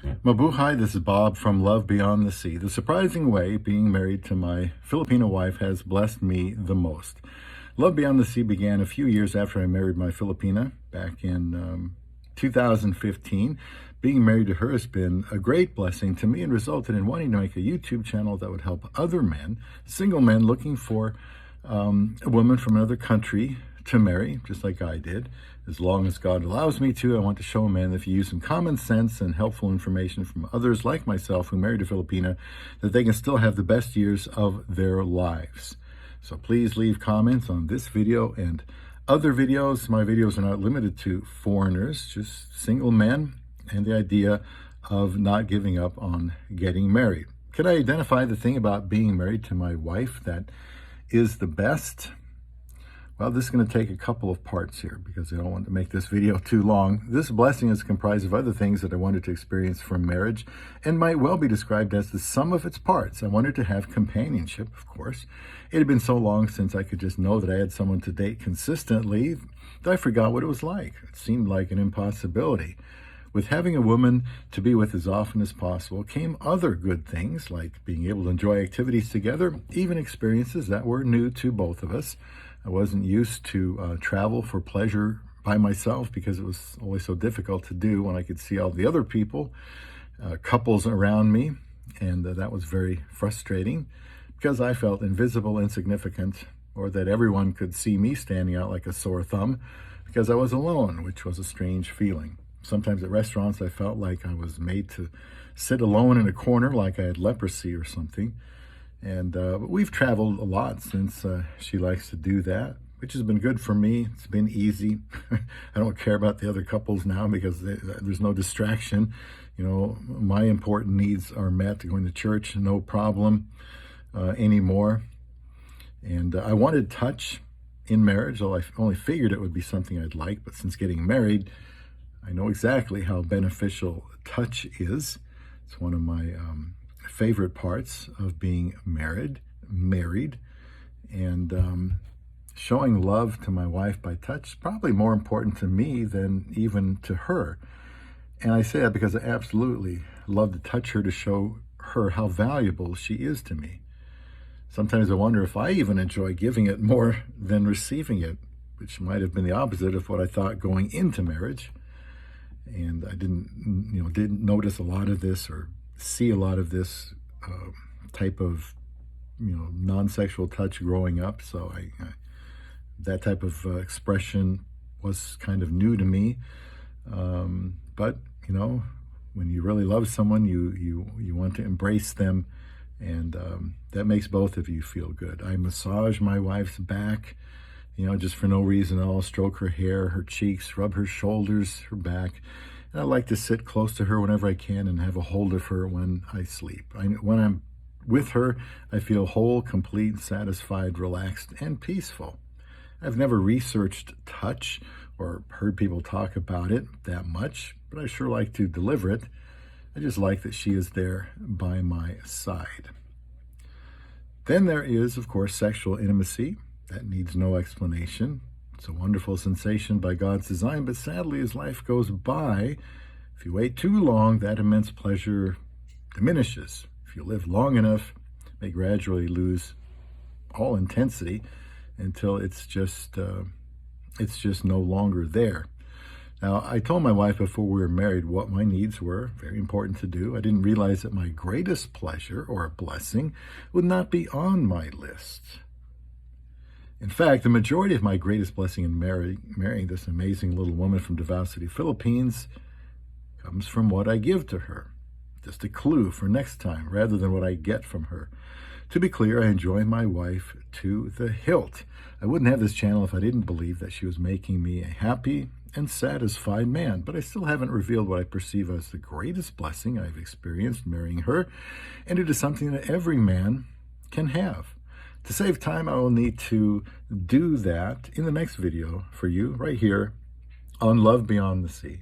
Mabuhay, this is Bob from Love Beyond the Sea. The surprising way being married to my Filipino wife has blessed me the most. Love Beyond the Sea began a few years after I married my Filipina back in 2015. Being married to her has been a great blessing to me and resulted in wanting to make a YouTube channel that would help other men, single men looking for a woman from another country to marry, just like I did. As long as God allows me to, I want to show men that if you use some common sense and helpful information from others like myself who married a Filipina, that they can still have the best years of their lives. So please leave comments on this video and other videos. My videos are not limited to foreigners, just single men, and the idea of not giving up on getting married. Can I identify the thing about being married to my wife that is the best? Well, this is going to take a couple of parts here because I don't want to make this video too long. This blessing is comprised of other things that I wanted to experience from marriage and might well be described as the sum of its parts. I wanted to have companionship, of course. It had been so long since I could just know that I had someone to date consistently that I forgot what it was like. It seemed like an impossibility. With having a woman to be with as often as possible came other good things like being able to enjoy activities together, even experiences that were new to both of us. I wasn't used to travel for pleasure by myself because it was always so difficult to do when I could see all the other people, couples around me, and that was very frustrating because I felt invisible, insignificant, or that everyone could see me standing out like a sore thumb because I was alone, which was a strange feeling. Sometimes at restaurants I felt like I was made to sit alone in a corner like I had leprosy or something. And we've traveled a lot since she likes to do that, which has been good for me. It's been easy. I don't care about the other couples now because there's no distraction. You know, my important needs are met. Going to church, no problem anymore. And I wanted touch in marriage, though I only figured it would be something I'd like. But since getting married, I know exactly how beneficial touch is. It's one of my favorite parts of being married, and showing love to my wife by touch is probably more important to me than even to her. And I say that because I absolutely love to touch her to show her how valuable she is to me. Sometimes I wonder if I even enjoy giving it more than receiving it, which might have been the opposite of what I thought going into marriage. And I didn't notice a lot of this or see a lot of this type of, non-sexual touch growing up. So that type of expression was kind of new to me. But when you really love someone, you want to embrace them, and that makes both of you feel good. I massage my wife's back, just for no reason. I'll stroke her hair, her cheeks, rub her shoulders, her back. And I like to sit close to her whenever I can and have a hold of her when I sleep. When I'm with her, I feel whole, complete, satisfied, relaxed, and peaceful. I've never researched touch or heard people talk about it that much, but I sure like to deliver it. I just like that she is there by my side. Then there is, of course, sexual intimacy. That needs no explanation. It's a wonderful sensation by God's design, but sadly, as life goes by, if you wait too long, that immense pleasure diminishes. If you live long enough, it may gradually lose all intensity until it's just no longer there. Now, I told my wife before we were married what my needs were, very important to do. I didn't realize that my greatest pleasure or blessing would not be on my list. In fact, the majority of my greatest blessing in marrying this amazing little woman from Davao City, Philippines, comes from what I give to her. Just a clue for next time, rather than what I get from her. To be clear, I enjoy my wife to the hilt. I wouldn't have this channel if I didn't believe that she was making me a happy and satisfied man, but I still haven't revealed what I perceive as the greatest blessing I've experienced marrying her, and it is something that every man can have. To save time, I will need to do that in the next video for you right here on Love Beyond the Sea.